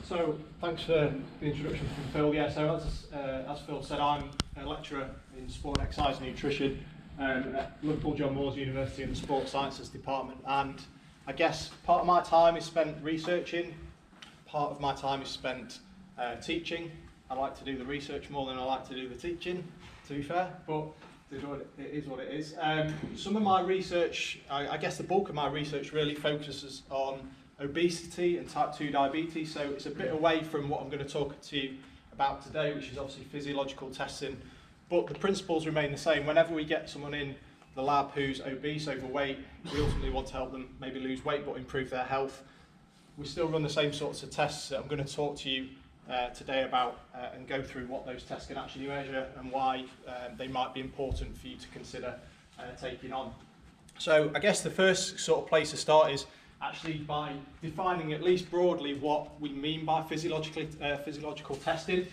So thanks for the introduction from Phil. Yeah, so as Phil said, I'm a lecturer in sport and exercise nutrition at Liverpool John Moores University in the Sports Sciences Department, and I guess part of my time is spent researching, part of my time is spent teaching. I like to do the research more than I like to do the teaching, to be fair, but it is what it is. Some of my research, I guess the bulk of my research really focuses on obesity and type 2 diabetes, so it's a bit away from what I'm going to talk to you about today, which is obviously physiological testing, but the principles remain the same. Whenever we get someone in the lab who's obese, overweight, we ultimately want to help them maybe lose weight but improve their health. We still run the same sorts of tests that I'm going to talk to you today about and go through what those tests can actually measure and why they might be important for you to consider taking on. So I guess the first sort of place to start is actually by defining, at least broadly, what we mean by physiological testing.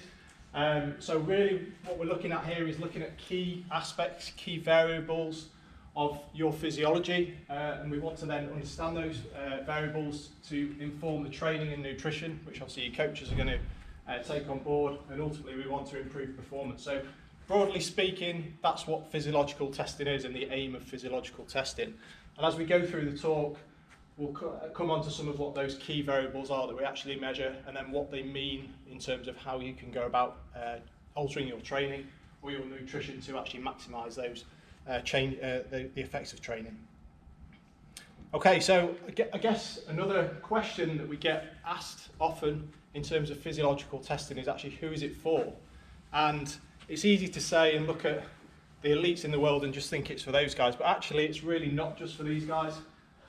So really what we're looking at here is looking at key aspects, key variables of your physiology, and we want to then understand those variables to inform the training and nutrition, which obviously your coaches are going to take on board, and ultimately we want to improve performance. So broadly speaking, that's what physiological testing is and the aim of physiological testing. And as we go through the talk, we'll come on to some of what those key variables are that we actually measure, and then what they mean in terms of how you can go about altering your training or your nutrition to actually maximise those the effects of training. Okay, so I guess another question that we get asked often in terms of physiological testing is actually who is it for? And it's easy to say and look at the elites in the world and just think it's for those guys, but actually it's really not just for these guys.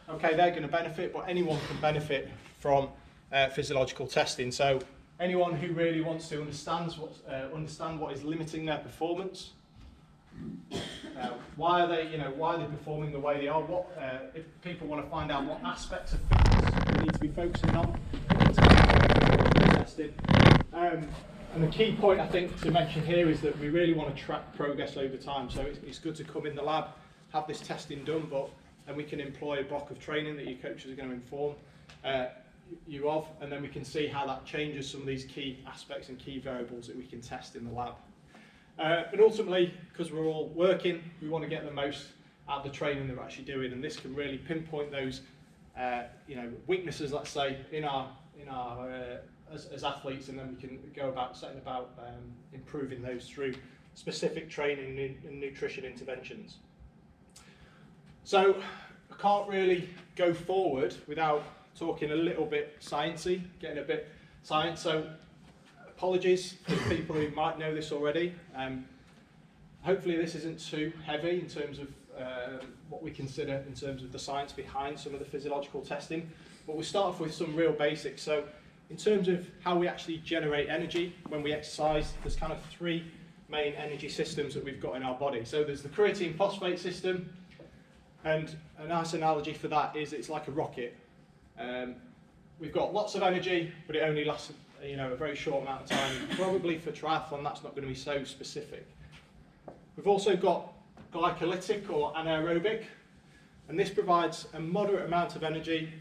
Okay, they're going to benefit, but anyone can benefit from physiological testing. So anyone who really wants to understand what is limiting their performance, why are they performing the way they are? If people want to find out what aspects of fitness they need to be focusing on, testing. And the key point I think to mention here is that we really want to track progress over time. So it's good to come in the lab, have this testing done, and we can employ a block of training that your coaches are going to inform you of, and then we can see how that changes some of these key aspects and key variables that we can test in the lab. But ultimately, because we're all working, we want to get the most out of the training that we're actually doing, and this can really pinpoint those weaknesses, let's say, as athletes, and then we can go about setting about improving those through specific training and nutrition interventions. So I can't really go forward without talking a little bit sciencey, getting a bit science. So apologies for people who might know this already. Hopefully this isn't too heavy in terms of what we consider in terms of the science behind some of the physiological testing. But we'll start off with some real basics. So in terms of how we actually generate energy when we exercise, there's kind of three main energy systems that we've got in our body. So there's the creatine phosphate system, and a nice analogy for that is it's like a rocket. We've got lots of energy, but it only lasts a very short amount of time. Probably for triathlon, that's not going to be so specific. We've also got glycolytic or anaerobic, and this provides a moderate amount of energy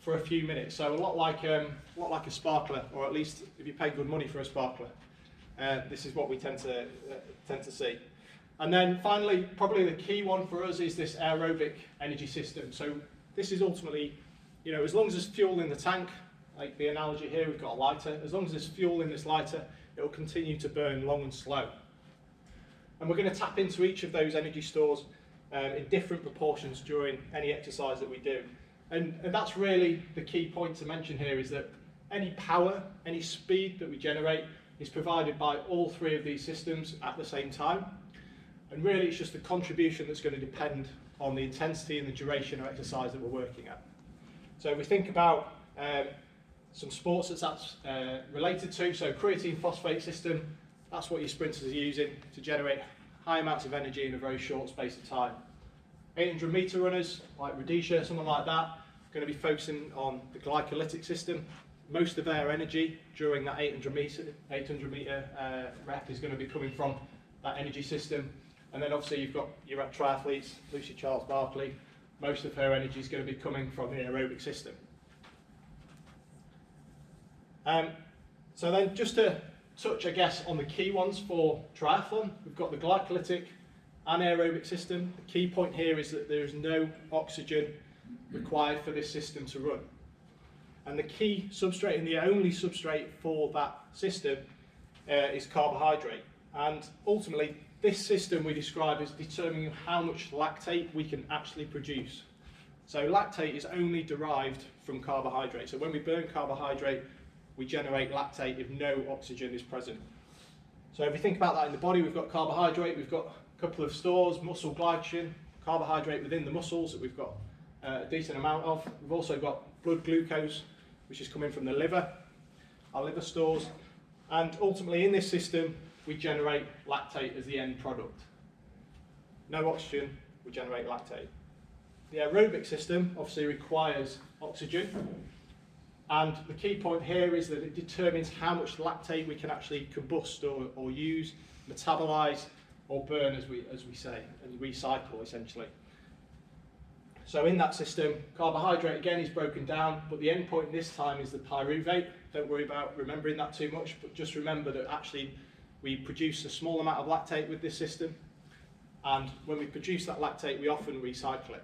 for a few minutes. So a lot like a sparkler, or at least if you pay good money for a sparkler, this is what we tend to see. And then finally, probably the key one for us is this aerobic energy system. So this is ultimately, as long as there's fuel in the tank, like the analogy here, we've got a lighter. As long as there's fuel in this lighter, it will continue to burn long and slow. And we're going to tap into each of those energy stores in different proportions during any exercise that we do. And that's really the key point to mention here, is that any power, any speed that we generate is provided by all three of these systems at the same time. And really it's just the contribution that's going to depend on the intensity and the duration of exercise that we're working at. So if we think about some sports that's related to, so creatine phosphate system, that's what your sprinters are using to generate high amounts of energy in a very short space of time. 800 metre runners, like Rhodesia, someone like that, are going to be focusing on the glycolytic system. Most of their energy during that 800 metre rep is going to be coming from that energy system. And then obviously you've got your triathletes, Lucy Charles-Barkley, most of her energy is going to be coming from the aerobic system. So then just to touch, I guess, on the key ones for triathlon, we've got the glycolytic anaerobic system. The key point here is that there is no oxygen required for this system to run. And the key substrate and the only substrate for that system is carbohydrate. And ultimately, this system we describe as determining how much lactate we can actually produce. So lactate is only derived from carbohydrate. So when we burn carbohydrate, we generate lactate if no oxygen is present. So if we think about that in the body, we've got carbohydrate, we've got a couple of stores, muscle glycogen, carbohydrate within the muscles that we've got a decent amount of. We've also got blood glucose, which is coming from the liver, our liver stores. And ultimately in this system, we generate lactate as the end product. No oxygen, we generate lactate. The aerobic system obviously requires oxygen. And the key point here is that it determines how much lactate we can actually combust or use, metabolize, or burn, as we say, and recycle essentially. So in that system, carbohydrate again is broken down, but the end point this time is the pyruvate. Don't worry about remembering that too much, but just remember that actually we produce a small amount of lactate with this system, and when we produce that lactate, we often recycle it.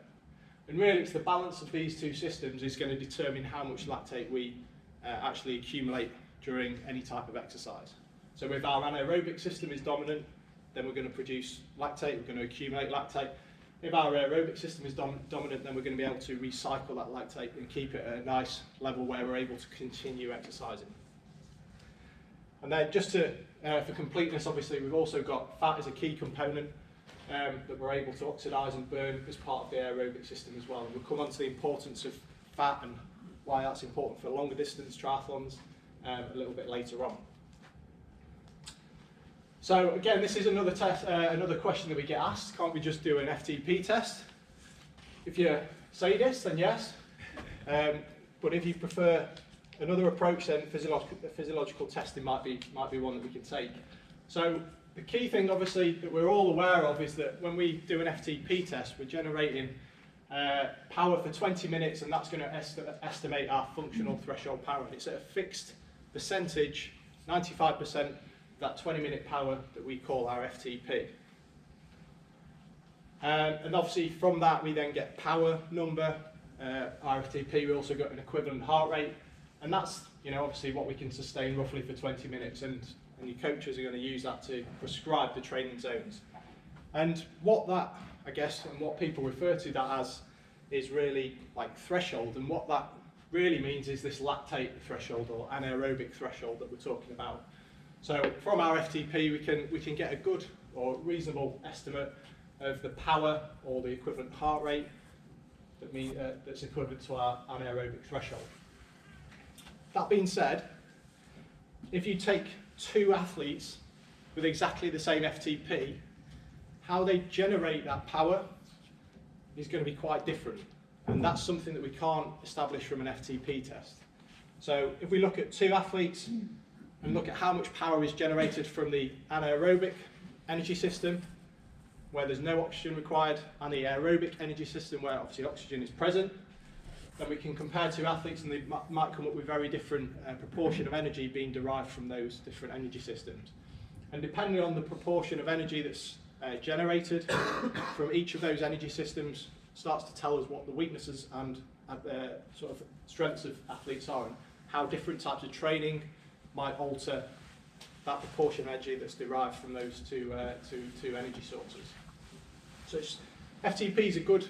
And really, it's the balance of these two systems is going to determine how much lactate we actually accumulate during any type of exercise. So if our anaerobic system is dominant, then we're going to produce lactate, we're going to accumulate lactate. If our aerobic system is dominant, then we're going to be able to recycle that lactate and keep it at a nice level where we're able to continue exercising. And then just to, for completeness, obviously, we've also got fat as a key component that we're able to oxidise and burn as part of the aerobic system as well. And we'll come on to the importance of fat and why that's important for longer distance triathlons a little bit later on. So again, this is another test, another question that we get asked. Can't we just do an FTP test? If you say this, then yes. But if you prefer another approach, then physiological testing might be one that we can take. So the key thing, obviously, that we're all aware of is that when we do an FTP test, we're generating power for 20 minutes, and that's going to estimate our functional threshold power. It's at a fixed percentage, 95%, that 20-minute power that we call our FTP. And obviously from that we then get power number, our FTP, we also got an equivalent heart rate, and that's obviously what we can sustain roughly for 20 minutes, and your coaches are going to use that to prescribe the training zones. And what that, I guess, and what people refer to that as is really like threshold, and what that really means is this lactate threshold or anaerobic threshold that we're talking about. So from our FTP, we can get a good or reasonable estimate of the power or the equivalent heart rate that's equivalent to our anaerobic threshold. That being said, if you take two athletes with exactly the same FTP, how they generate that power is going to be quite different. And that's something that we can't establish from an FTP test. So if we look at two athletes and look at how much power is generated from the anaerobic energy system, where there's no oxygen required, and the aerobic energy system, where obviously oxygen is present, then we can compare two athletes and they might come up with very different proportion of energy being derived from those different energy systems. And depending on the proportion of energy that's generated from each of those energy systems starts to tell us what the weaknesses and sort of strengths of athletes are, and how different types of training might alter that proportion of energy that's derived from those two energy sources. So FTP is a good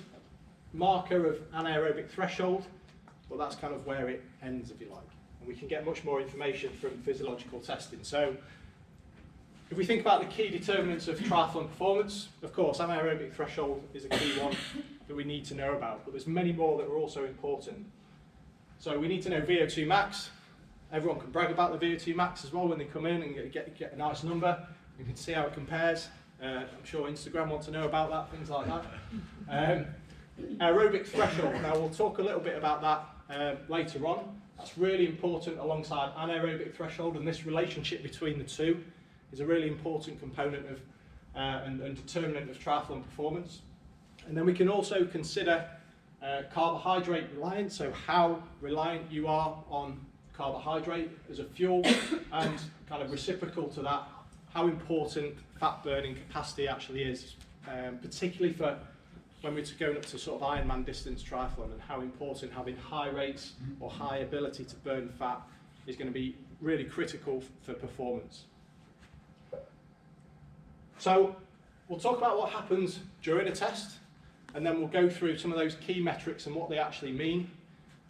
marker of anaerobic threshold, but that's kind of where it ends, if you like. And we can get much more information from physiological testing. So if we think about the key determinants of triathlon performance, of course, anaerobic threshold is a key one that we need to know about, but there's many more that are also important. So we need to know Vo2 Max. Everyone can brag about the Vo2 Max as well when they come in and get a nice number. You can see how it compares. I'm sure Instagram want to know about that, things like that. Aerobic threshold. Now we'll talk a little bit about that later on. That's really important alongside anaerobic threshold, and this relationship between the two is a really important component of and determinant of triathlon performance. And then we can also consider carbohydrate reliance, so how reliant you are on carbohydrate as a fuel, and kind of reciprocal to that, how important fat burning capacity actually is, particularly for when we're going up to sort of Ironman distance triathlon, and how important having high rates or high ability to burn fat is going to be really critical for performance. So we'll talk about what happens during a test, and then we'll go through some of those key metrics and what they actually mean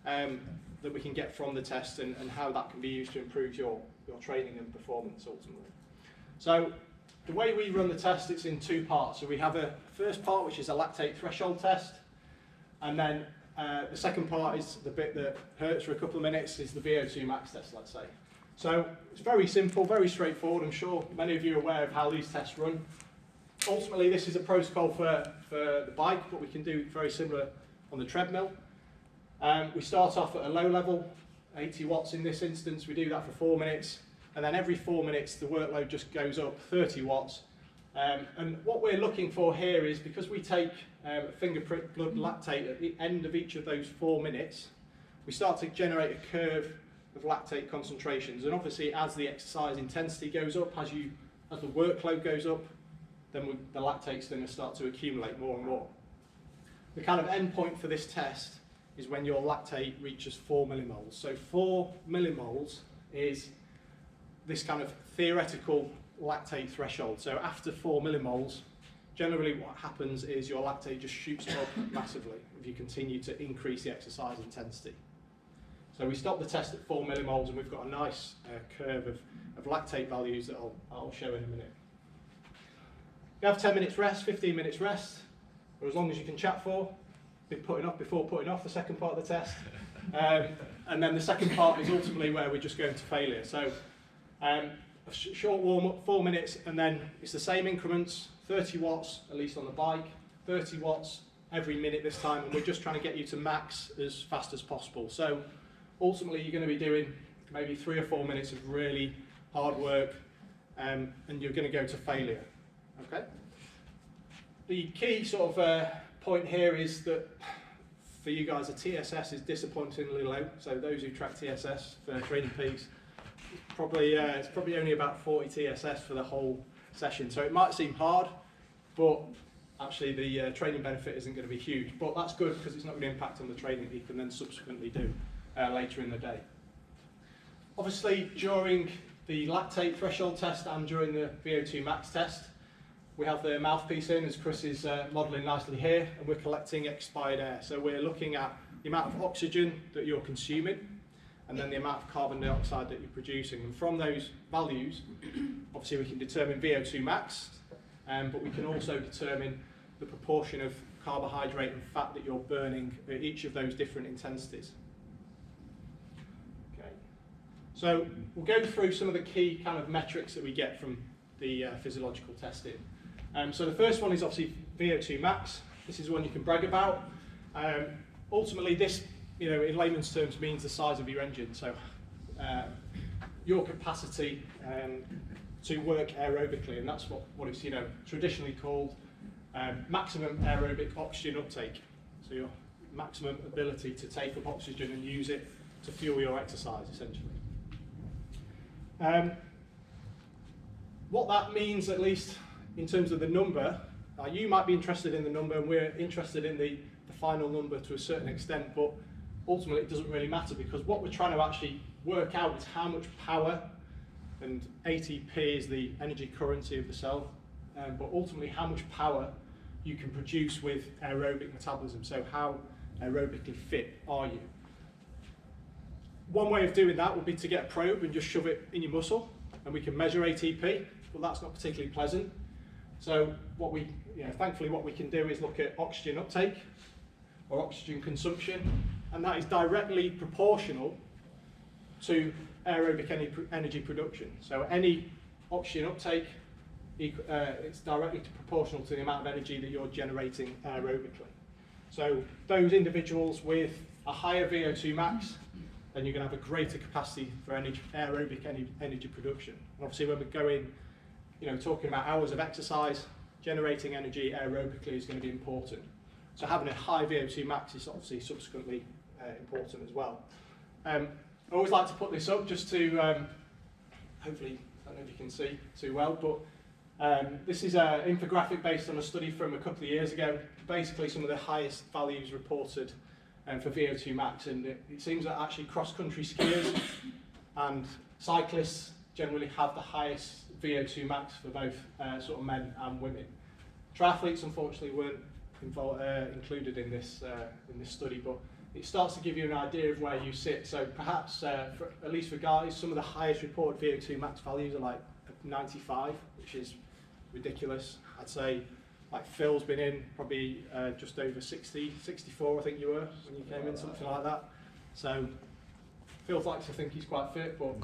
that we can get from the test, and how that can be used to improve your training and performance ultimately. So the way we run the test, it's in two parts. So we have a first part, which is a lactate threshold test, and then the second part is the bit that hurts for a couple of minutes, is the Vo2 Max test, let's say. So it's very simple, very straightforward. I'm sure many of you are aware of how these tests run. Ultimately, this is a protocol for the bike, but we can do very similar on the treadmill. We start off at a low level, 80 watts in this instance. We do that for 4 minutes, and then every 4 minutes the workload just goes up 30 watts. And what we're looking for here is, because we take finger prick blood lactate at the end of each of those 4 minutes, we start to generate a curve of lactate concentrations. And obviously, as the exercise intensity goes up, as the workload goes up, then the lactate's going to start to accumulate more and more. The kind of end point for this test is when your lactate reaches 4 millimoles. So 4 millimoles is this kind of theoretical lactate threshold. So after 4 millimoles, generally what happens is your lactate just shoots up massively if you continue to increase the exercise intensity. So we stop the test at 4 millimoles, and we've got a nice curve of lactate values that I'll show in a minute. You have 10 minutes rest, 15 minutes rest, or as long as you can chat for. Before putting off the second part of the test. And then the second part is ultimately where we're just going to failure. So a short warm-up, 4 minutes, and then it's the same increments, 30 watts, at least on the bike, 30 watts every minute this time, and we're just trying to get you to max as fast as possible. So ultimately you're going to be doing maybe 3 or 4 minutes of really hard work, and you're going to go to failure. Okay? The key sort of point here is that for you guys, the TSS is disappointingly low. So those who track TSS for training peaks, it's probably only about 40 TSS for the whole session. So it might seem hard, but actually the training benefit isn't going to be huge. But that's good, because it's not going to impact on the training that you can then subsequently do later in the day. Obviously, during the lactate threshold test and during the Vo2 Max test, we have the mouthpiece in, as Chris is modelling nicely here, and we're collecting expired air. So we're looking at the amount of oxygen that you're consuming, and then the amount of carbon dioxide that you're producing. And from those values, obviously we can determine Vo2 Max, but we can also determine the proportion of carbohydrate and fat that you're burning at each of those different intensities. Okay. So we'll go through some of the key kind of metrics that we get from the physiological testing. So the first one is obviously Vo2 Max. This is one you can brag about. Ultimately, this, in layman's terms, means the size of your engine. So your capacity to work aerobically, and that's what it's traditionally called maximum aerobic oxygen uptake. So your maximum ability to take up oxygen and use it to fuel your exercise, essentially. What that means, at least in terms of the number, you might be interested in the number, and we're interested in the final number to a certain extent, but ultimately it doesn't really matter, because what we're trying to actually work out is how much power, and ATP is the energy currency of the cell, but ultimately how much power you can produce with aerobic metabolism. So how aerobically fit are you? One way of doing that would be to get a probe and just shove it in your muscle, and we can measure ATP. Well, that's not particularly pleasant. So thankfully what we can do is look at oxygen uptake or oxygen consumption, and that is directly proportional to aerobic energy production. So any oxygen uptake, it's directly proportional to the amount of energy that you're generating aerobically. So those individuals with a higher Vo2 max, then you're going to have a greater capacity for aerobic energy production. And obviously when we're going, talking about hours of exercise, generating energy aerobically is going to be important. So having a high Vo2 max is obviously subsequently important as well. I always like to put this up just to, hopefully, I don't know if you can see too well, but this is an infographic based on a study from a couple of years ago. Basically, some of the highest values reported for Vo2 Max, and it seems that actually cross-country skiers and cyclists generally have the highest Vo2 Max for both sort of men and women. Triathletes, unfortunately, weren't included in this study, but it starts to give you an idea of where you sit. So perhaps, at least for guys, some of the highest reported Vo2 Max values are like 95, which is ridiculous. I'd say like Phil's been in probably just over 60, 64 I think you were when you came in, something like that. So Phil likes to think he's quite fit, but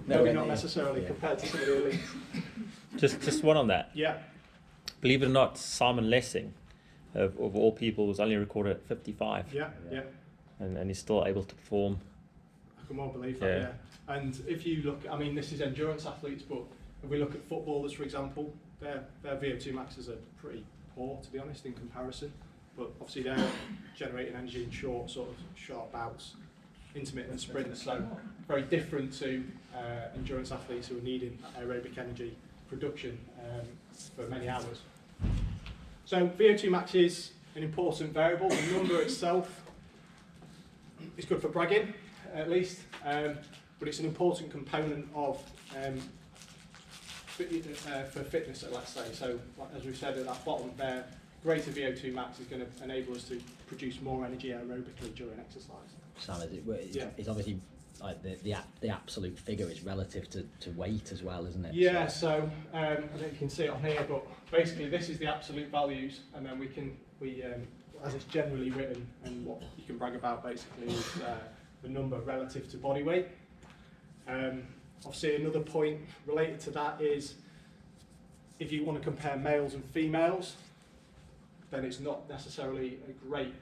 maybe not necessarily compared to some of the elites. Just one on that. Yeah. Believe it or not, Simon Lessing, of all people, was only recorded at 55. Yeah. And he's still able to perform. I can well believe that, yeah. And if you look, I mean, this is endurance athletes, but if we look at footballers, for example, their Vo2 maxes are pretty poor, to be honest, in comparison. But obviously they're generating energy in short bouts, intermittent sprints, so very different to endurance athletes who are needing aerobic energy production for many hours. So Vo2 max is an important variable. The number itself is good for bragging, at least, but it's an important component of for fitness, let's say. So as we've said at that bottom there, greater Vo2 max is going to enable us to produce more energy aerobically during exercise. Sam, it's obviously like the absolute figure is relative to weight as well, isn't it? Yeah, so I don't know if you can see it on here, but basically this is the absolute values, and then we as it's generally written, and what you can brag about basically is the number relative to body weight. Obviously another point related to that is if you want to compare males and females, then it's not necessarily a great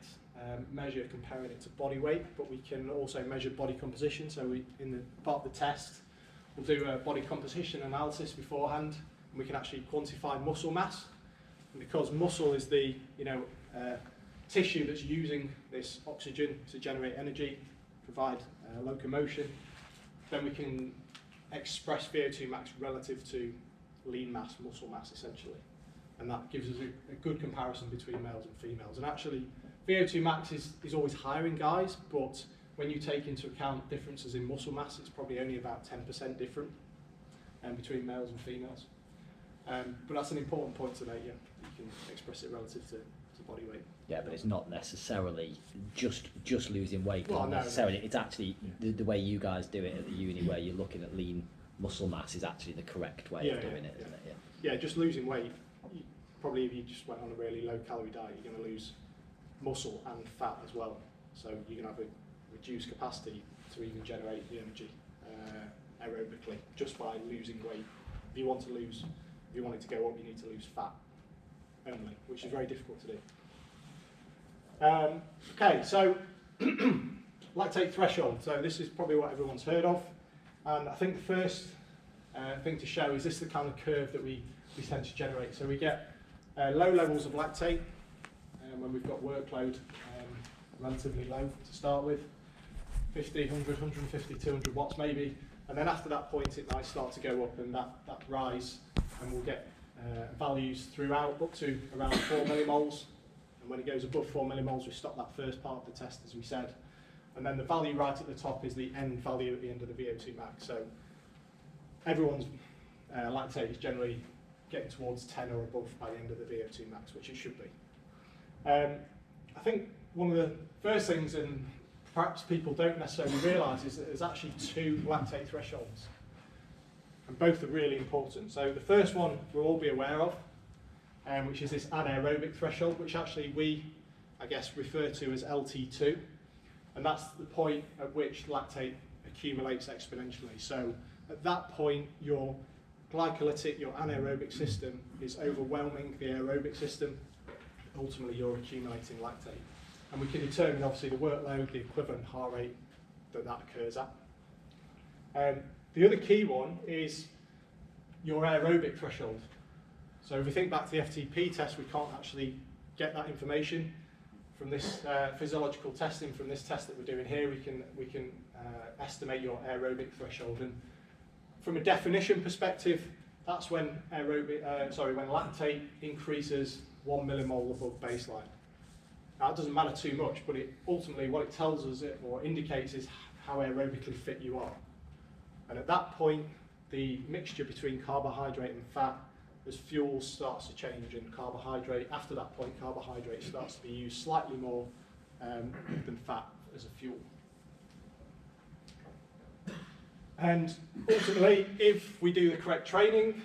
measure comparing it to body weight, but we can also measure body composition. So in the part of the test, we'll do a body composition analysis beforehand, and we can actually quantify muscle mass. And because muscle is the tissue that's using this oxygen to generate energy, provide locomotion, then we can express Vo2 max relative to lean mass, muscle mass essentially. And that gives us a good comparison between males and females. And actually, Vo2 max is always higher in guys, but when you take into account differences in muscle mass, it's probably only about 10% different between males and females. But that's an important point to make, yeah. You can express it relative to body weight. Yeah, but it's not necessarily just losing weight. Well, no. It's actually the way you guys do it at the uni, where you're looking at lean muscle mass, is actually the correct way of doing it, isn't it? Yeah, just losing weight. Probably if you just went on a really low calorie diet, you're going to lose muscle and fat as well. So you're going to have a reduced capacity to even generate the energy aerobically just by losing weight. If you want it to go up, you need to lose fat only, which is very difficult to do. Okay, so lactate threshold. So this is probably what everyone's heard of, and I think the first thing to show is this the kind of curve that we tend to generate. So we get low levels of lactate when we've got workload relatively low to start with, 50, 100, 150, 200 watts maybe, and then after that point it might start to go up, and that rise, and we'll get values throughout up to around 4 millimoles, and when it goes above 4 millimoles we stop that first part of the test, as we said, and then the value right at the top is the end value at the end of the Vo2 max. So everyone's lactate is generally getting towards 10 or above by the end of the Vo2 max, which it should be. I think one of the first things, and perhaps people don't necessarily realise, is that there's actually two lactate thresholds, and both are really important. So the first one we'll all be aware of, which is this anaerobic threshold, which actually we, I guess, refer to as LT2, and that's the point at which lactate accumulates exponentially. So at that point, your glycolytic, your anaerobic system is overwhelming the aerobic system. Ultimately, you're accumulating lactate. And we can determine, obviously, the workload, the equivalent heart rate that occurs at. The other key one is your aerobic threshold. So if we think back to the FTP test, we can't actually get that information. from this physiological testing, from this test that we're doing here, we can estimate your aerobic threshold. And from a definition perspective, that's when when lactate increases 1 millimole above baseline. Now, it doesn't matter too much, but ultimately what it tells us or indicates is how aerobically fit you are. And at that point, the mixture between carbohydrate and fat as fuel starts to change, and carbohydrate, after that point, carbohydrate starts to be used slightly more than fat as a fuel. And ultimately, if we do the correct training,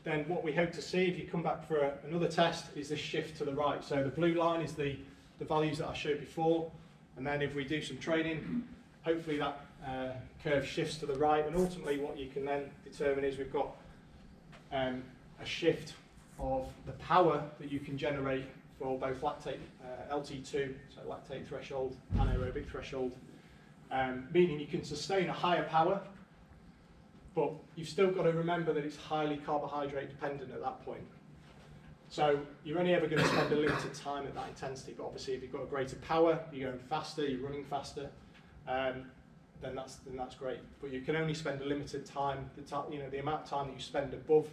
then what we hope to see, if you come back for another test, is this shift to the right. So the blue line is the values that I showed before, and then if we do some training, hopefully that curve shifts to the right, and ultimately what you can then determine is we've got a shift of the power that you can generate for both lactate, LT2, so lactate threshold, anaerobic threshold, meaning you can sustain a higher power, but you've still got to remember that it's highly carbohydrate dependent at that point. So you're only ever going to spend a limited time at that intensity, but obviously if you've got a greater power, you're going faster, you're running faster, then that's great. But you can only spend a limited time. The amount of time that you spend above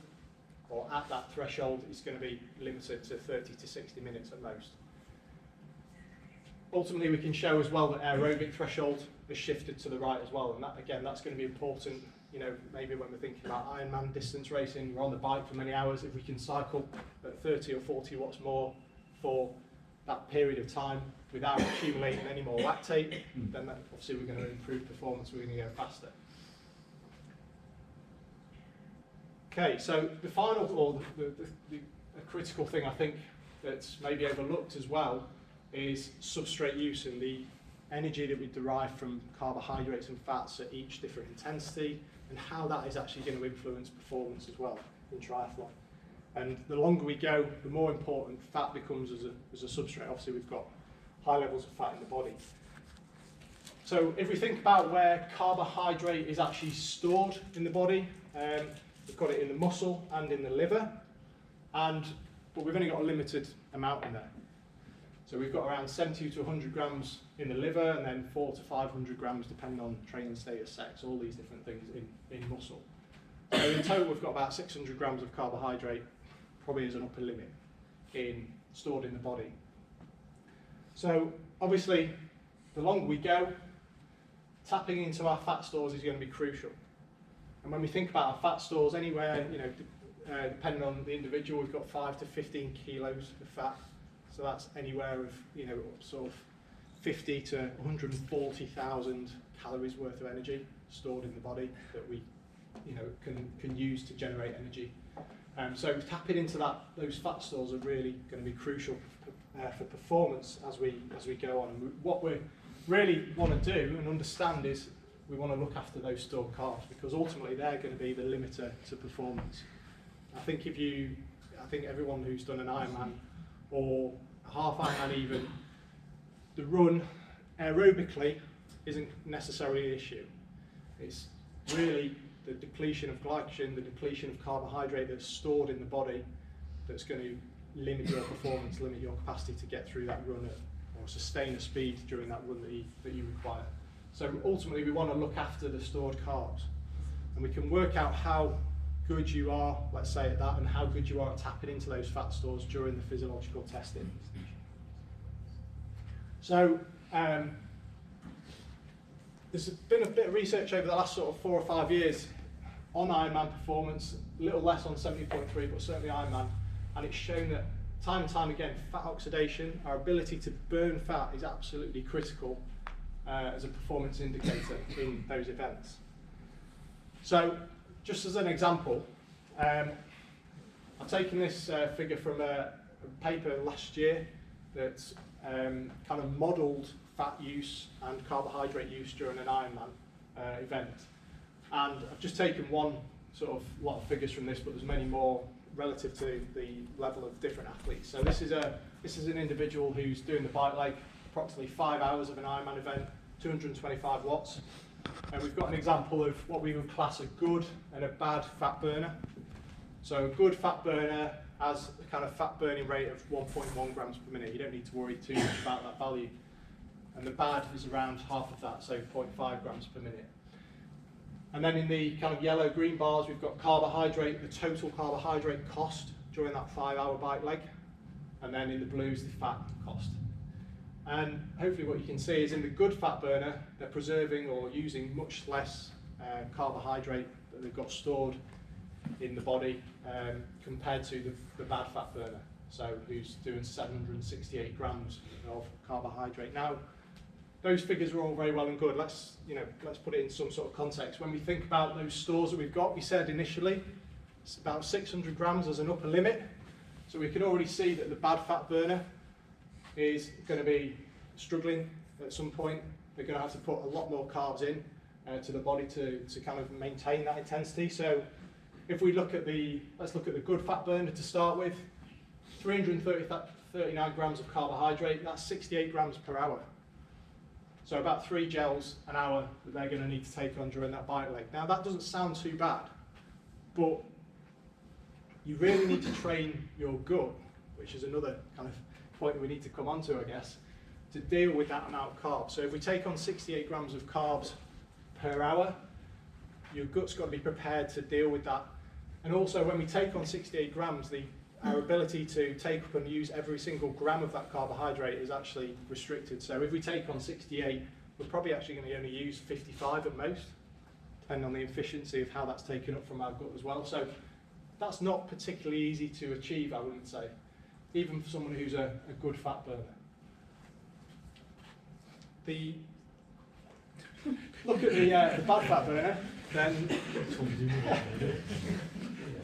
or at that threshold is going to be limited to 30 to 60 minutes at most. Ultimately, we can show as well that aerobic threshold is shifted to the right as well, and that, again, that's going to be important. Maybe when we're thinking about Ironman distance racing, we're on the bike for many hours. If we can cycle at 30 or 40 watts more for that period of time without accumulating any more lactate, then obviously we're going to improve performance, we're going to go faster. Okay, so the final, or the critical thing I think that's maybe overlooked as well is substrate use and the energy that we derive from carbohydrates and fats at each different intensity, and how that is actually going to influence performance as well in triathlon. And the longer we go, the more important fat becomes as a substrate. Obviously, we've got high levels of fat in the body. So if we think about where carbohydrate is actually stored in the body, we've got it in the muscle and in the liver, but we've only got a limited amount in there. So we've got around 70 to 100 grams in the liver, and then 400 to 500 grams depending on training status, sex, all these different things in muscle. So in total, we've got about 600 grams of carbohydrate, probably as an upper limit, stored in the body. So obviously, the longer we go, tapping into our fat stores is going to be crucial. And when we think about our fat stores, anywhere, depending on the individual, we've got 5 to 15 kilos of fat. So that's anywhere of, sort of 50 to 140,000 calories worth of energy stored in the body that we, can use to generate energy. So tapping into those fat stores are really going to be crucial for performance as we go on. And what we really want to do and understand is we want to look after those stored carbs, because ultimately they're going to be the limiter to performance. I think everyone who's done an Ironman or a half Ironman even, the run aerobically isn't necessarily an issue. It's really the depletion of glycogen, the depletion of carbohydrate that's stored in the body that's going to limit your performance, limit your capacity to get through that run or sustain a speed during that run that you require. So ultimately we want to look after the stored carbs, and we can work out how good you are, let's say at that, and how good you are at tapping into those fat stores during the physiological testing. So there's been a bit of research over the last sort of 4 or 5 years on Ironman performance, a little less on 70.3, but certainly Ironman, and it's shown that time and time again, fat oxidation, our ability to burn fat, is absolutely critical as a performance indicator in those events. So just as an example, I've taken this figure from a paper last year that kind of modelled fat use and carbohydrate use during an Ironman event. And I've just taken one sort of lot of figures from this, but there's many more relative to the level of different athletes. So this is an individual who's doing the bike leg, approximately 5 hours of an Ironman event, 225 watts. And we've got an example of what we would class a good and a bad fat burner. So a good fat burner has a kind of fat burning rate of 1.1 grams per minute. You don't need to worry too much about that value. And the bad is around half of that, so 0.5 grams per minute. And then in the kind of yellow-green bars, we've got carbohydrate, the total carbohydrate cost during that 5-hour bike leg. And then in the blues, the fat cost. And hopefully what you can see is in the good fat burner, they're preserving or using much less carbohydrate that they've got stored in the body compared to the bad fat burner, so who's doing 768 grams of carbohydrate. Now, those figures are all very well and good. Let's put it in some sort of context. When we think about those stores that we've got, we said initially it's about 600 grams as an upper limit. So we can already see that the bad fat burner is going to be struggling at some point. They're going to have to put a lot more carbs in to the body to kind of maintain that intensity. So if we look at let's look at the good fat burner to start with, 339 grams of carbohydrate, that's 68 grams per hour. So about 3 gels an hour that they're going to need to take on during that bike leg. Now that doesn't sound too bad, but you really need to train your gut, which is another kind of point that we need to come on to, I guess, to deal with that amount of carbs. So if we take on 68 grams of carbs per hour, your gut's got to be prepared to deal with that. And also when we take on 68 grams, our ability to take up and use every single gram of that carbohydrate is actually restricted. So if we take on 68, we're probably actually going to only use 55 at most, depending on the efficiency of how that's taken up from our gut as well. So that's not particularly easy to achieve, I wouldn't say, even for someone who's a good fat burner. Look at the bad fat burner, then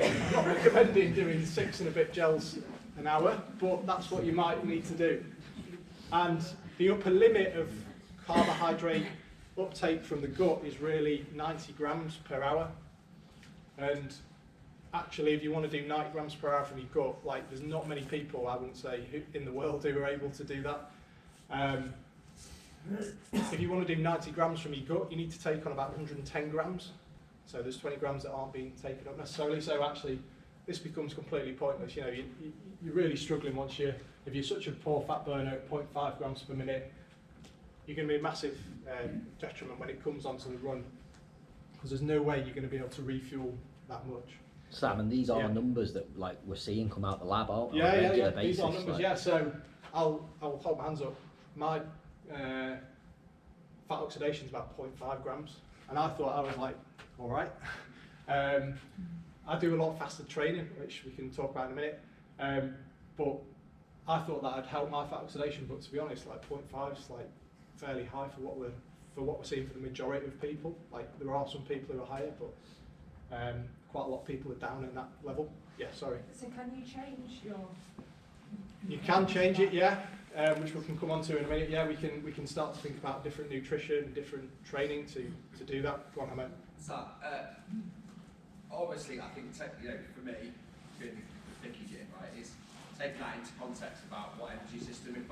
I'm not recommending doing 6 and a bit gels an hour, but that's what you might need to do. And the upper limit of carbohydrate uptake from the gut is really 90 grams per hour. And actually, if you want to do 90 grams per hour from your gut, like there's not many people, I wouldn't say, in the world who are able to do that. If you want to do 90 grams from your gut, you need to take on about 110 grams. So there's 20 grams that aren't being taken up necessarily. So actually, this becomes completely pointless. You know, you're really struggling if you're such a poor fat burner at 0.5 grams per minute, you're going to be a massive detriment when it comes onto the run, because there's no way you're going to be able to refuel that much. Sam, and these are numbers that like we're seeing come out the lab on a regular regular basis. These are numbers, like. yeah. So I'll hold my hands up. My fat oxidation is about 0.5 grams, and I thought I was like, all right. I do a lot of fasted training, which we can talk about in a minute, but I thought that would help my fat oxidation. But to be honest, like 0.5 is like fairly high for what we're seeing for the majority of people. Like there are some people who are higher, but quite a lot of people are down in that level. Yeah, sorry. So can you change your? You can change it, yeah. Which we can come on to in a minute. Yeah, we can start to think about different nutrition, different training to do that. Go on, Ahmed. So, obviously, I think for me, being the thicky gym, right, is taking that into context about what energy system. If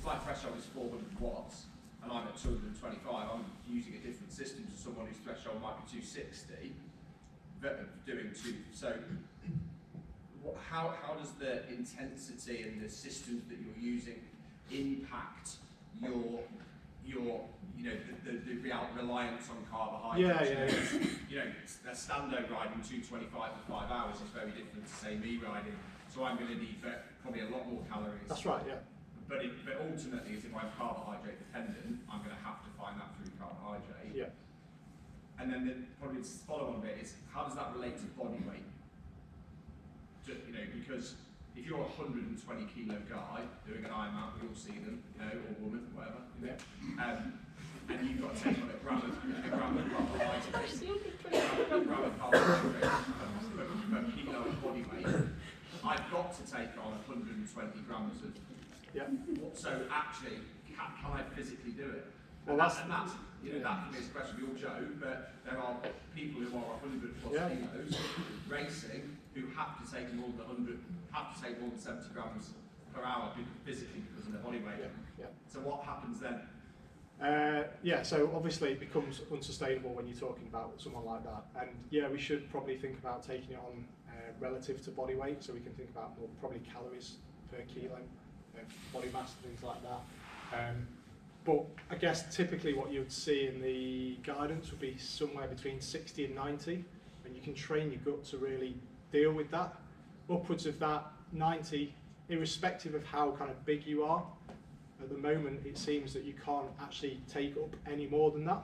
my threshold is 400 watts and I'm at 225, I'm using a different system to someone whose threshold might be 260, but doing 2. So, how does the intensity and the systems that you're using impact your the real reliance on carbohydrates? A stando riding 225 for 5 hours is very different to say me riding. So I'm going to need probably a lot more calories. That's right, yeah. But ultimately, if I'm carbohydrate dependent, I'm going to have to find that through carbohydrate. Yeah. And then probably the follow-on bit is how does that relate to body weight? Because if you're a 120 kilo guy doing an Ironman, we all see them, or woman, whatever, and you've got to take on a gram of carbohydrates, per kilo of body weight. I've got to take on 120 grams of. Yeah. So actually, can I physically do it? Well, that for me is a question we all joke, but there are people who are 100 plus kilos racing who have to take more than 70 grams per hour physically because of their body weight. Yeah. So what happens then? Yeah, so obviously it becomes unsustainable when you're talking about someone like that. And yeah, we should probably think about taking it on relative to body weight, so we can think about more probably calories per kilo, body mass, things like that. But I guess typically what you would see in the guidance would be somewhere between 60 and 90, and you can train your gut to really deal with that. Upwards of that 90, irrespective of how kind of big you are, at the moment it seems that you can't actually take up any more than that.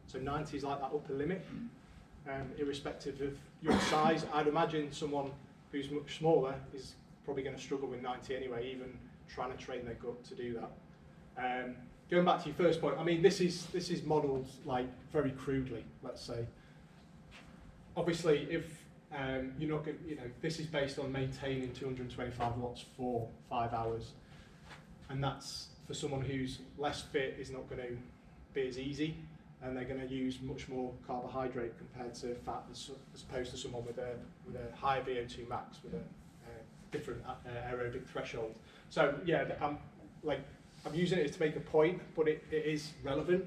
So 90 is like that upper limit, irrespective of your size. I'd imagine someone who's much smaller is probably going to struggle with 90 anyway, even trying to train their gut to do that. Going back to your first point, I mean, this is modelled like very crudely, let's say. Obviously, if you're not going, this is based on maintaining 225 watts for 5 hours, and that's for someone who's less fit is not going to be as easy, and they're going to use much more carbohydrate compared to fat, as opposed to someone with a higher Vo2 max with a different aerobic threshold. So yeah, I'm using it to make a point, but it is relevant,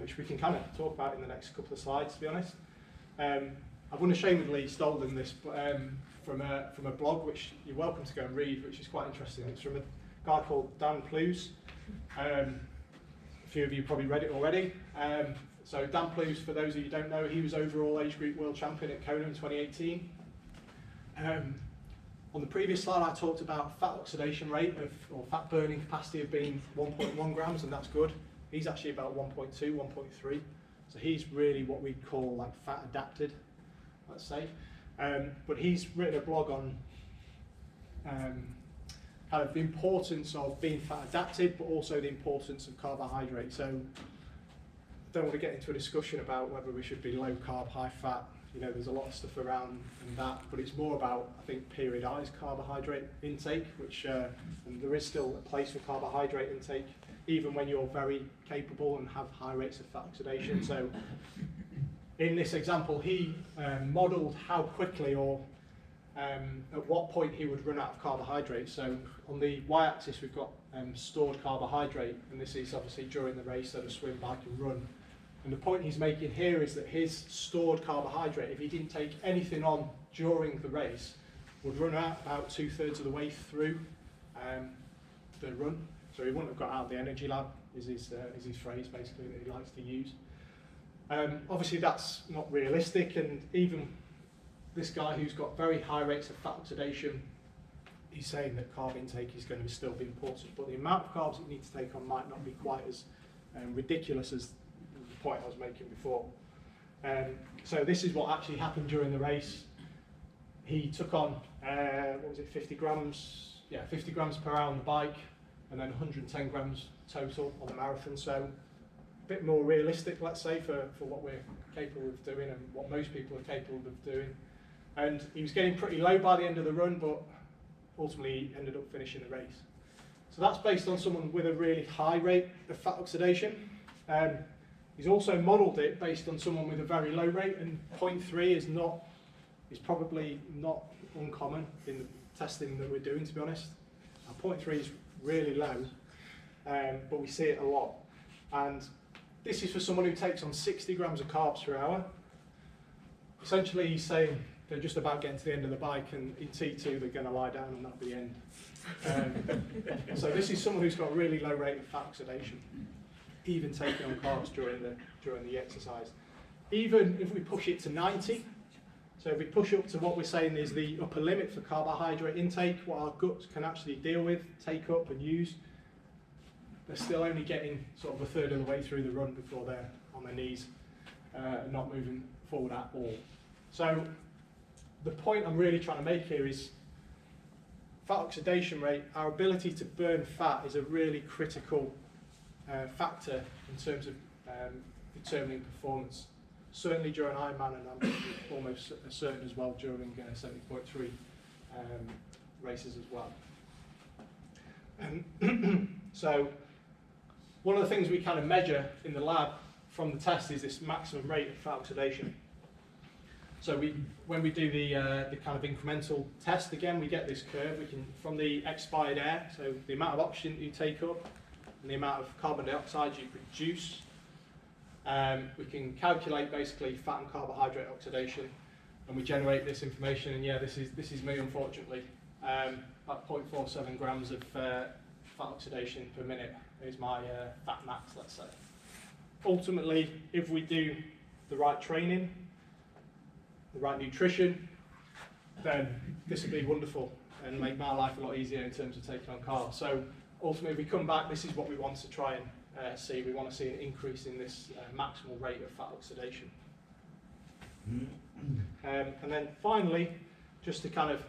which we can kind of talk about in the next couple of slides, to be honest. I've unashamedly stolen this from a blog, which you're welcome to go and read, which is quite interesting. It's from a guy called Dan Plews. A few of you probably read it already. So Dan Plews, for those of you who don't know, he was overall age group world champion at Kona in 2018. On the previous slide, I talked about fat oxidation rate or fat burning capacity of being 1.1 grams, and that's good. He's actually about 1.2, 1.3. So he's really what we call like fat adapted, let's say. But he's written a blog on kind of the importance of being fat adapted, but also the importance of carbohydrate. So I don't want to get into a discussion about whether we should be low carb, high fat. There's a lot of stuff around and that, but it's more about, I think, periodized carbohydrate intake, which and there is still a place for carbohydrate intake, even when you're very capable and have high rates of fat oxidation. So in this example, he modelled how quickly or at what point he would run out of carbohydrate. So on the y-axis, we've got stored carbohydrate, and this is obviously during the race, so the swim, bike and run. And the point he's making here is that his stored carbohydrate, if he didn't take anything on during the race, would run out about 2/3 of the way through the run. So he wouldn't have got out of the energy lab, is his phrase basically that he likes to use. Obviously that's not realistic, and even this guy who's got very high rates of fat oxidation, he's saying that carb intake is going to still be important, but the amount of carbs you need to take on might not be quite as ridiculous as the point I was making before. So this is what actually happened during the race. He took on, 50 grams? Yeah, 50 grams per hour on the bike, and then 110 grams total on the marathon. So a bit more realistic, let's say, for what we're capable of doing and what most people are capable of doing. And he was getting pretty low by the end of the run, but ultimately he ended up finishing the race. So that's based on someone with a really high rate of fat oxidation. He's also modelled it based on someone with a very low rate, and 0.3 is probably not uncommon in the testing that we're doing, to be honest. 0.3 is really low, but we see it a lot. And this is for someone who takes on 60 grams of carbs per hour. Essentially, he's saying they're just about getting to the end of the bike, and in T2 they're going to lie down and that'll be the end. So this is someone who's got a really low rate of fat oxidation, even taking on carbs during the exercise. Even if we push it to 90, so if we push up to what we're saying is the upper limit for carbohydrate intake, what our guts can actually deal with, take up and use, they're still only getting sort of 1/3 of the way through the run before they're on their knees, not moving forward at all. So the point I'm really trying to make here is fat oxidation rate, our ability to burn fat, is a really critical factor in terms of determining performance. Certainly during Ironman, and I'm almost certain as well during 70.3 races as well. So one of the things we kind of measure in the lab from the test is this maximum rate of fat oxidation. So when we do the kind of incremental test, again, we get this curve. We can, from the expired air, so the amount of oxygen you take up, and the amount of carbon dioxide you produce. We can calculate basically fat and carbohydrate oxidation, and we generate this information. And yeah, this is me, unfortunately. About 0.47 grams of fat oxidation per minute is my fat max, let's say. Ultimately, if we do the right training, the right nutrition, then this would be wonderful and make my life a lot easier in terms of taking on carbs. So ultimately, if we come back, this is what we want to try and see. We want to see an increase in this maximal rate of fat oxidation. And then finally, just to kind of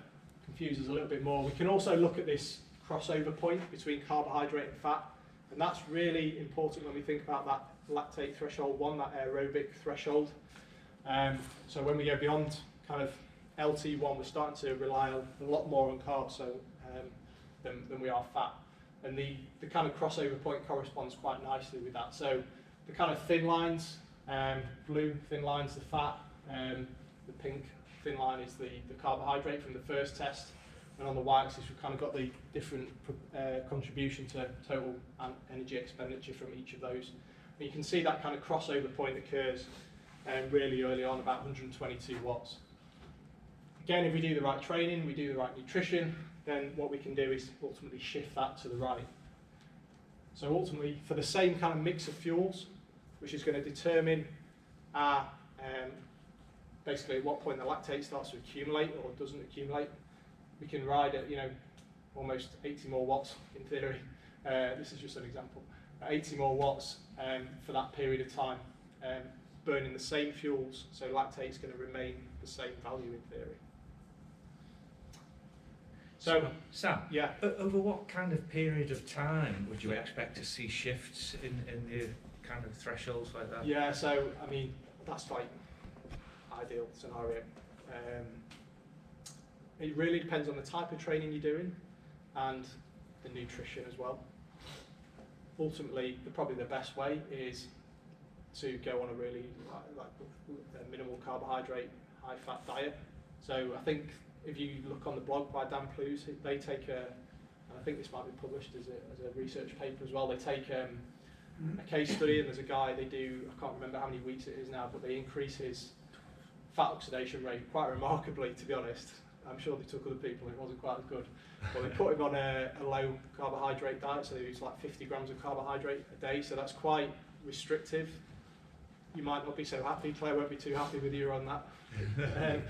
confuse us a little bit more, we can also look at this crossover point between carbohydrate and fat, and that's really important when we think about that lactate threshold 1, that aerobic threshold. So when we go beyond kind of LT1, we're starting to rely a lot more on carbs than we are fat. And the kind of crossover point corresponds quite nicely with that. So the kind of thin lines, blue thin lines, the fat, the pink thin line is the carbohydrate from the first test. And on the y-axis, we've kind of got the different contribution to total energy expenditure from each of those. And you can see that kind of crossover point occurs really early on, about 122 watts. Again, if we do the right training, we do the right nutrition, then what we can do is ultimately shift that to the right. So ultimately, for the same kind of mix of fuels, which is going to determine our, basically at what point the lactate starts to accumulate or doesn't accumulate, we can ride at, almost 80 more watts in theory. This is just an example. 80 more watts for that period of time, burning the same fuels, so lactate is going to remain the same value in theory. So, Sam, yeah. Over what kind of period of time would you expect to see shifts in the kind of thresholds like that? Yeah, so I mean, that's like ideal scenario. It really depends on the type of training you're doing and the nutrition as well. Ultimately, probably the best way is to go on a really like a minimal carbohydrate, high fat diet. So I think if you look on the blog by Dan Plews, they take and I think this might be published as a research paper as well, they take a case study, and there's a guy, they do, I can't remember how many weeks it is now, but they increase his fat oxidation rate quite remarkably, to be honest. I'm sure they took other people and it wasn't quite as good. But they put him on a low carbohydrate diet, so they use like 50 grams of carbohydrate a day, so that's quite restrictive. You might not be so happy, Claire won't be too happy with you on that.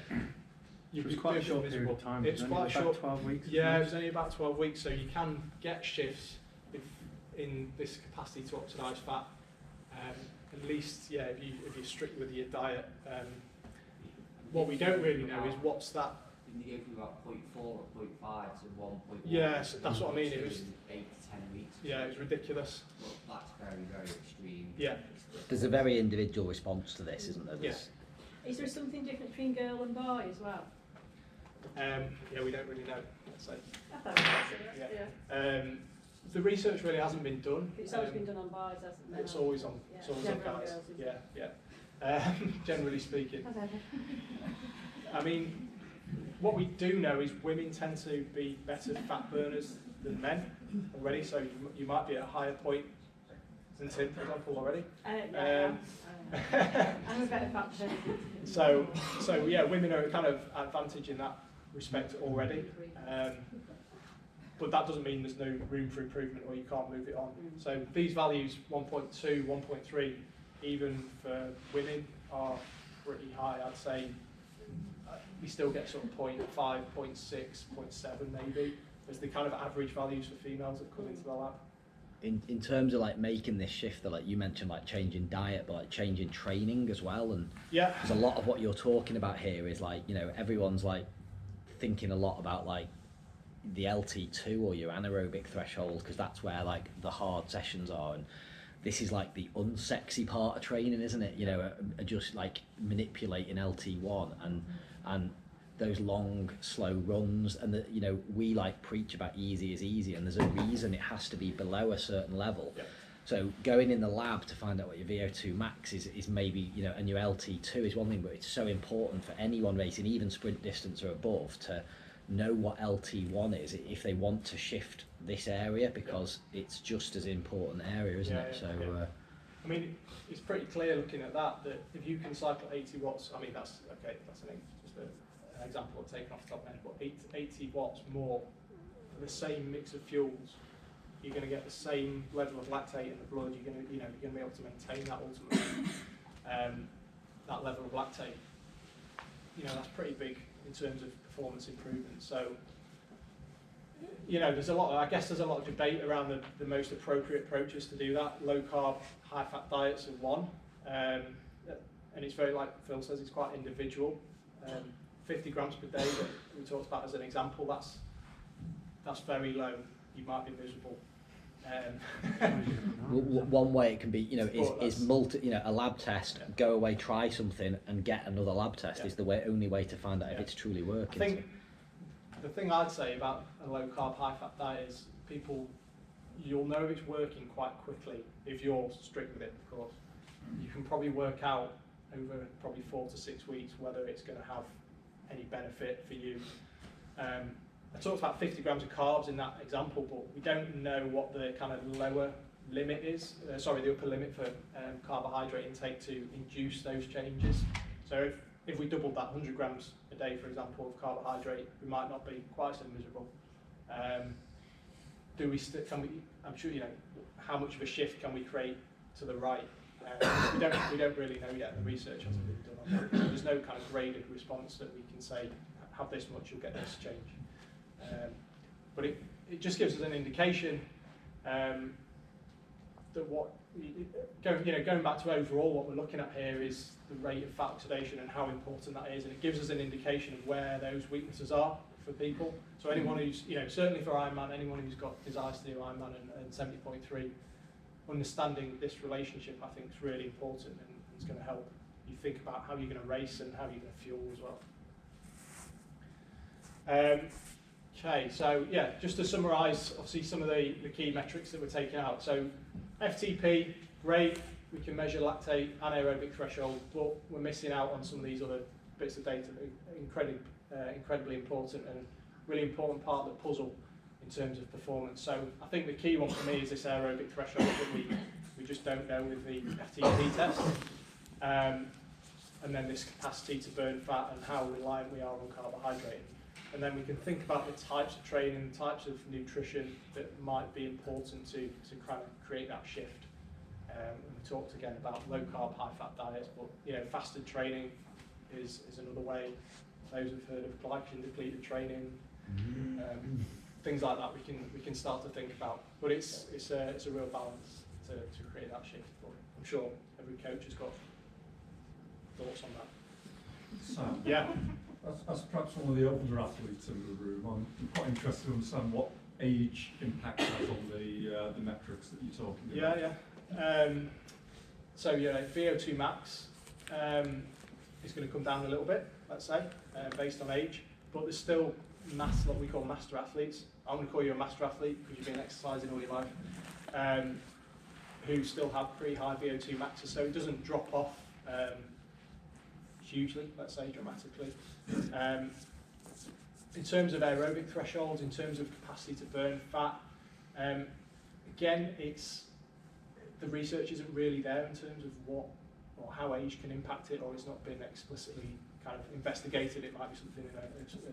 It was quite a short period of time. It's quite about short. 12 weeks. Yeah, it was only about 12 weeks, so you can get shifts in this capacity to oxidise fat. At least, yeah, if you're strict with your diet. What we don't really know is what's that. Didn't they go from about 0.4 or 0.5 to 1.1? Yeah, so that's what I mean. It was 8 to 10 weeks. Yeah, it was ridiculous. Well, that's very, very extreme. Yeah. There's a very individual response to this, isn't there? There's- Is there something different between girl and boy as well? Yeah, we don't really know, let's say. I thought it was, yeah. The research really hasn't been done. It's always been done on boys, hasn't it? It's always on. Yeah. It's always on Never on guys. girls, is Yeah. Generally speaking. Has ever. I mean, what we do know is women tend to be better fat burners than men already, so you might be at a higher point than Tim, for example, already. Yeah, I'm a better fat person. So yeah, women are a kind of advantage in that respect already. But that doesn't mean there's no room for improvement or you can't move it on. So these values, 1.2, 1.3, even for women, are pretty high. I'd say we still get sort of 0.5, 0.6, 0.7 maybe as the kind of average values for females that come into the lab. In terms of like making this shift, that like you mentioned, like changing diet, but like changing training as well, and Yeah. there's a lot of what you're talking about here is like, everyone's like thinking a lot about like the LT2 or your anaerobic threshold, because that's where like the hard sessions are, and this is like the unsexy part of training, isn't it? Just like manipulating LT1 and those long slow runs, and that we like preach about easy is easy, and there's a reason it has to be below a certain level. Yeah. So going in the lab to find out what your Vo2 Max is maybe, and your LT2 is one thing, but it's so important for anyone racing, even sprint distance or above, to know what LT1 is if they want to shift this area because it's just as important area, isn't Yeah, it? So yeah. I mean, it's pretty clear looking at that if you can cycle 80 watts, I mean that's okay. That's just an example I've taken off the top of my head, but 80 watts more for the same mix of fuels, you're going to get the same level of lactate in the blood. You're going to be able to maintain that ultimately, that level of lactate. That's pretty big in terms of performance improvement. So, there's a lot of debate around the most appropriate approaches to do that. Low carb, high fat diets are one, and it's very, like Phil says, it's quite individual. 50 grams per day that we talked about as an example, that's very low. You might be miserable. one way it can be, a lab test. Yeah. Go away, try something, and get another lab test Yeah. is the only way to find out if it's truly working. I think the thing I'd say about a low carb, high fat diet is you'll know if it's working quite quickly if you're strict with it, of course. You can probably work out over probably 4 to 6 weeks whether it's going to have any benefit for you. I talked about 50 grams of carbs in that example, but we don't know what the kind of lower limit is, the upper limit for carbohydrate intake to induce those changes. So if we doubled that 100 grams a day, for example, of carbohydrate, we might not be quite so miserable. I'm sure how much of a shift can we create to the right? We don't really know yet. The research hasn't been done on that. So there's no kind of graded response that we can say, have this much, you'll get this change. But it just gives us an indication that going back to overall, what we're looking at here is the rate of fat oxidation and how important that is, and it gives us an indication of where those weaknesses are for people. So anyone who's, certainly for Ironman, anyone who's got desires to do Ironman and 70.3, understanding this relationship, I think, is really important, and it's going to help you think about how you're going to race and how you're going to fuel as well. Okay, so just to summarise, obviously some of the key metrics that we're taking out. So FTP, great, we can measure lactate, anaerobic threshold, but we're missing out on some of these other bits of data that are incredibly important and really important part of the puzzle in terms of performance. So I think the key one for me is this aerobic threshold that we just don't know with the FTP test. And then this capacity to burn fat and how reliant we are on carbohydrate. And then we can think about the types of training, the types of nutrition that might be important to kind of create that shift. And we talked again about low carb, high fat diets, but fasted training is another way. Those who've heard of glycogen depleted training, things like that we can start to think about. But it's a real balance to create that shift. But I'm sure every coach has got thoughts on that. Sam, Yeah. as perhaps one of the older athletes in the room, I'm quite interested to understand what age impact has on the metrics that you're talking about. So Vo2 Max is going to come down a little bit, let's say, based on age, but there's still what we call master athletes. I'm going to call you a master athlete because you've been exercising all your life, who still have pretty high Vo2 maxes, so it doesn't drop off hugely, let's say, dramatically. In terms of aerobic thresholds, in terms of capacity to burn fat, again, the research isn't really there in terms of what or how age can impact it, or it's not been explicitly kind of investigated. It might be something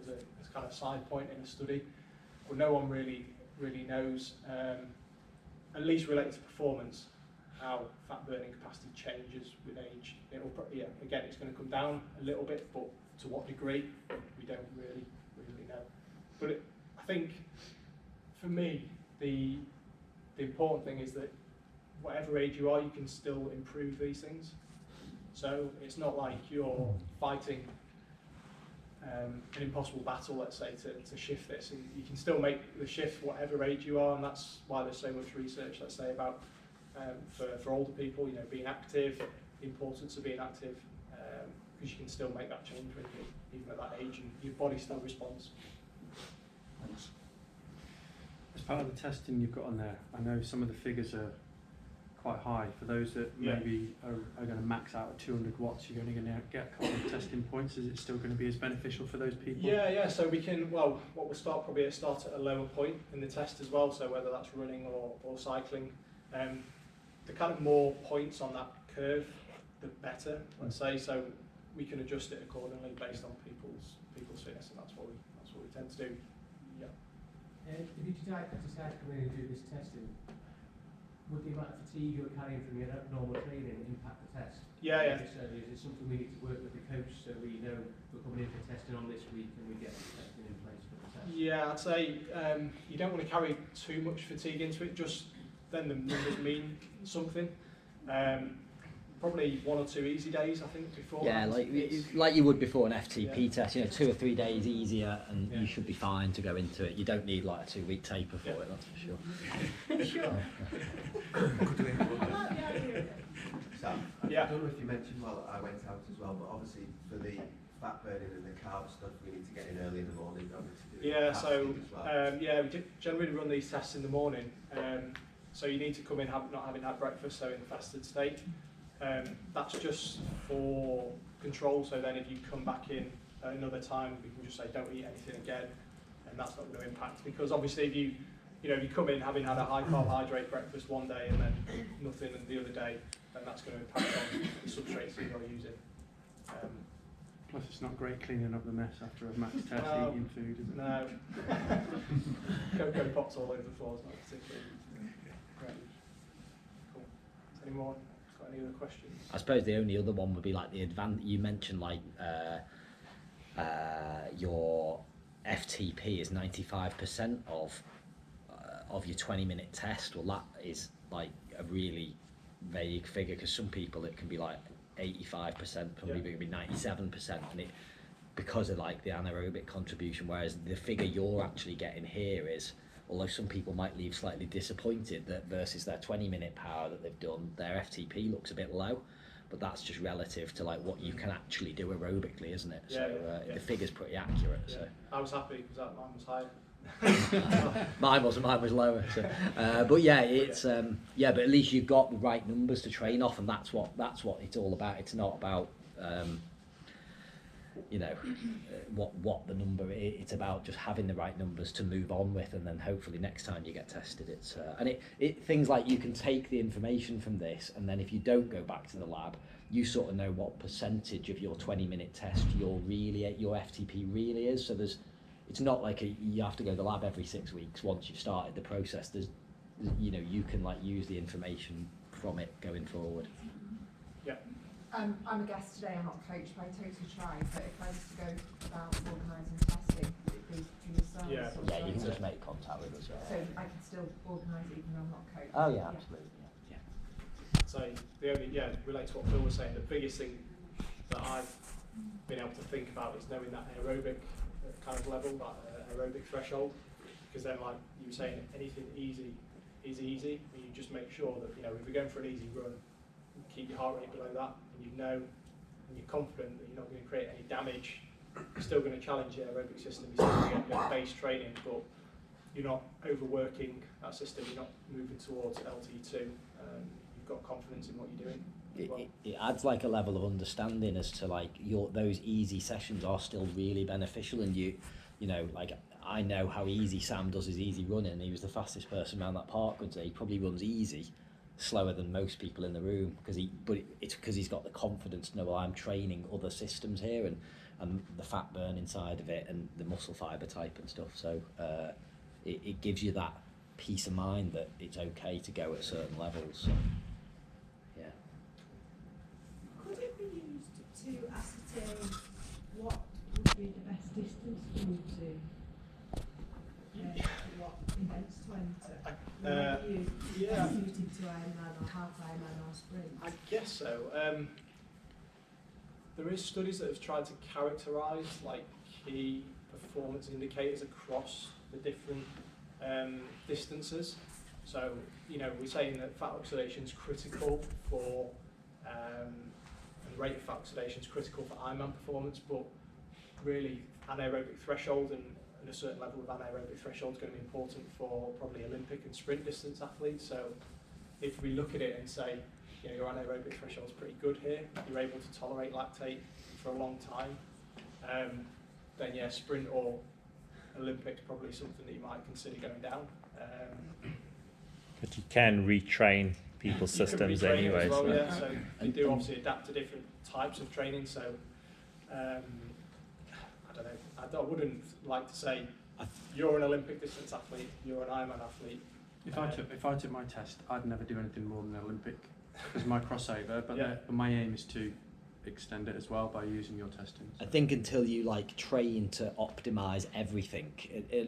as kind of side point in a study, but no one really knows, at least related to performance, how fat burning capacity changes with age. Again, it's going to come down a little bit, but to what degree, we don't really know. But I think, for me, the important thing is that whatever age you are, you can still improve these things. So it's not like you're fighting an impossible battle, let's say, to shift this. And you can still make the shift whatever age you are, and that's why there's so much research, let's say, about for older people, being active, the importance of being active, because you can still make that change when even at that age, and your body still responds. Thanks. As part of the testing you've got on there, I know some of the figures are quite high. For those that Yeah. maybe are going to max out at 200 watts, you're only going to get a couple of testing points. Is it still going to be as beneficial for those people? Yeah, so we can, well, what we'll start probably at a lower point in the test as well, so whether that's running or cycling. The kind of more points on that curve, the better, let's say, so we can adjust it accordingly based on people's fitness, and that's what we tend to do. Yeah. If you decide to come in and do this testing, would the amount of fatigue you're carrying from your normal training impact the test? Yeah. So is it something we need to work with the coach so we know we're coming in for testing on this week and we get the testing in place for the test? Yeah, I'd say you don't want to carry too much fatigue into it, just then the numbers mean something. Probably 1 or 2 easy days, I think, before. Yeah, like you would before an FTP test, 2 or 3 days easier, and you should be fine to go into it. You don't need like a 2-week taper for it, that's for sure. Sure. Sam, Yeah. I don't know if you mentioned while I went out as well, but obviously for the fat burning and the carb stuff, we need to get in early in the morning, don't we, to do Yeah, fasting so as well. we generally run these tests in the morning. So you need to come in not having had breakfast, so in fasted state. That's just for control, so then if you come back in at another time, we can just say don't eat anything again, and that's not going to impact, because obviously if you come in having had a high carbohydrate breakfast one day and then nothing the other day, then that's going to impact on the substrates that you're using. Plus, it's not great cleaning up the mess after a max test No. eating food, is it? No. Cocoa pots all over the floor is not particularly great. Cool. Any more? Got any other questions? I suppose the only other one would be like the you mentioned like your FTP is 95% of your 20-minute test. Well, that is like a really vague figure, because some people it can be like 85%, probably be 97%, and it because of like the anaerobic contribution. Whereas the figure you're actually getting here is, although some people might leave slightly disappointed that versus their 20-minute power that they've done, their FTP looks a bit low, but that's just relative to like what you can actually do aerobically, isn't it? Yeah, So the figure's pretty accurate. Yeah. So I was happy because mine was higher. mine was lower. So, but yeah, it's but at least you've got the right numbers to train off, and that's what it's all about. It's not about what the number is. It's about just having the right numbers to move on with, and then hopefully next time you get tested, it's and it things like you can take the information from this, and then if you don't go back to the lab, you sort of know what percentage of your 20-minute test your FTP really is. So it's not like you have to go to the lab every 6 weeks once you've started the process. You can like use the information from it going forward. Yeah. I'm a guest today, I'm not coached by Total Tribe, but if I was to go about organising testing, would it be for yourselves? Yeah. or Yeah, you can should I- just make contact with us. So I can still organise it even though I'm not coached? Oh yeah, absolutely. Yeah. So the only relate to what Phil was saying, the biggest thing that I've been able to think about is knowing that aerobic kind of level, that aerobic threshold, because then like you were saying, anything easy is easy, and you just make sure that if we're going for an easy run, keep your heart rate below that, and and you're confident that you're not going to create any damage. You're still going to challenge your aerobic system, you're still going to get base training, but you're not overworking that system, you're not moving towards LT2, you've got confidence in what you're doing. It adds like a level of understanding as to like those easy sessions are still really beneficial, and like I know how easy Sam does his easy running, and he was the fastest person around that park today. He probably runs easy slower than most people in the room, but it's because he's got the confidence to know, well, I'm training other systems here, and the fat burn inside of it and the muscle fiber type and stuff. So it gives you that peace of mind that it's okay to go at certain levels. So, yeah. Could it be used to ascertain what would be the best distance for you to what events to enter? Yeah. Suited to Ironman or half Ironman or sprint? I guess so. There is studies that have tried to characterise like key performance indicators across the different distances. So we're saying that fat oxidation is critical for and the rate of fat oxidation is critical for Ironman performance, but really anaerobic threshold and a certain level of anaerobic threshold is going to be important for probably Olympic and sprint distance athletes. So if we look at it and say, you know, your anaerobic threshold is pretty good here, you're able to tolerate lactate for a long time, then yeah, sprint or Olympics probably something that you might consider going down. But you can retrain people's systems you can retrain anyway. as well, So. yeah. So you do obviously adapt to different types of training. So I don't know. I wouldn't like to say you're an Olympic distance athlete, you're an Ironman athlete. If I took my test, I'd never do anything more than Olympic because my crossover. But Yeah. but my aim is to extend it as well by using your testing. I think until you like train to optimize everything,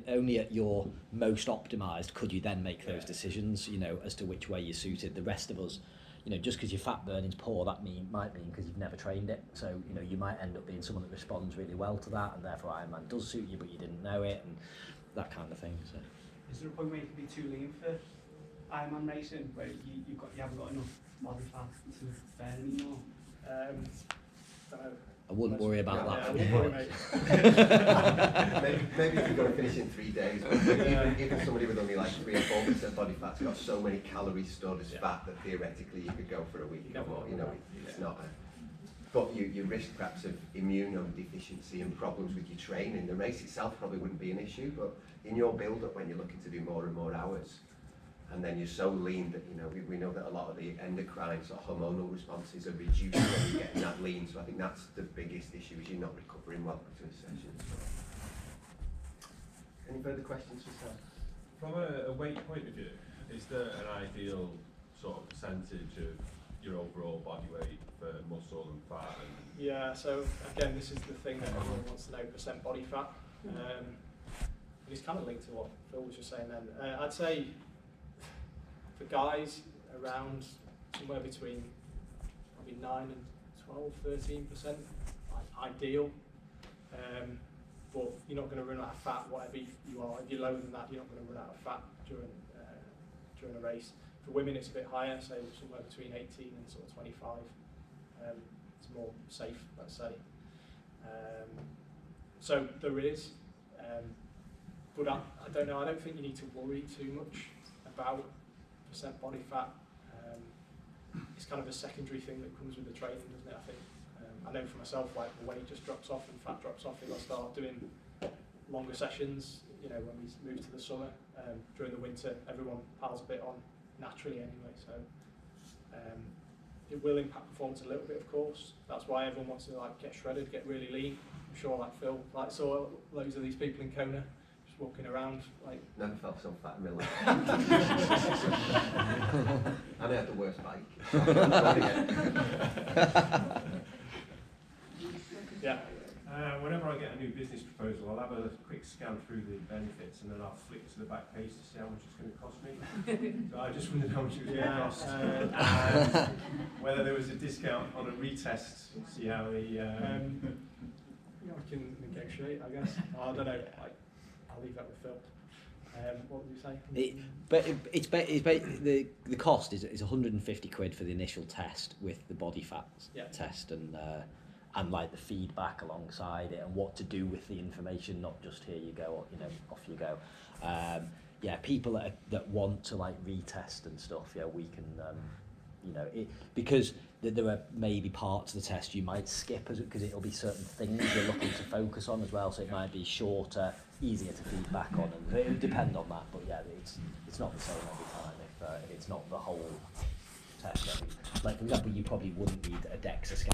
only at your most optimized could you then make those decisions, you know, as to which way you're suited. The rest of us, you know, just because your fat burning's poor, that might mean because you've never trained it. So, you know, you might end up being someone that responds really well to that, and therefore Ironman does suit you, but you didn't know it, and that kind of thing. So. Is there a point where you can be too lean for Ironman racing, where you haven't got enough body fat to burn anymore? Don't know. I wouldn't worry about that. I wouldn't worry, mate. maybe if you've got to finish in 3 days, but even somebody with only like 3 or 4% body fat's got so many calories stored as fat that theoretically you could go for a week or more. You know, it's not a. But you risk perhaps of immunodeficiency and problems with your training. The race itself probably wouldn't be an issue, but in your build-up when you're looking to do more and more hours, and then you're so lean that, you know, we know that a lot of the endocrine sort of hormonal responses are reduced when you're getting that lean. So I think that's the biggest issue, is you're not recovering well between sessions. Any further questions for Sam? From a weight point of view, is there an ideal sort of percentage of your overall body weight for muscle and fat? And Yeah, so again, this is the thing that everyone wants to know, percent body fat. And it's kind of linked to what Phil was just saying then. I'd say for guys, around somewhere between probably 9 and 12, 13%, ideal. But you're not going to run out of fat, whatever you are. If you're lower than that, you're not going to run out of fat during a race. For women, it's a bit higher, so somewhere between 18 and sort of 25. It's more safe, let's say. So there is, but I don't know. I don't think you need to worry too much about percent body fat. It's kind of a secondary thing that comes with the training, doesn't it? I think. I know for myself, like the weight just drops off and fat drops off if I start doing longer sessions. You know, when we move to the summer, during the winter, everyone piles a bit on naturally anyway. So it will impact performance a little bit, of course. That's why everyone wants to like get shredded, get really lean. I'm sure, like Phil, like saw loads of these people in Kona just walking around like. Never felt so fat in my life. And I had the worst bike. Yeah. Whenever I get a new business proposal, I'll have a quick scan through the benefits and then I'll flick to the back page to see how much it's going to cost me. So I just wondered how much it was going to cost. And whether there was a discount on a retest, see how the... Yeah, I can negotiate, I guess. I don't know. I'll leave that with Phil. What would you say? The cost is 150 quid for the initial test with the body fat test and like the feedback alongside it and what to do with the information, not just here you go, you know, off you go. People that want to like retest and stuff, we can, you know, because there are maybe parts of the test you might skip because it'll be certain things you're looking to focus on as well, so it might be shorter, easier to feedback on, and it would depend on that. But yeah, it's not the same every time if it's not the whole test. Like for example, you probably wouldn't need a DEXA scan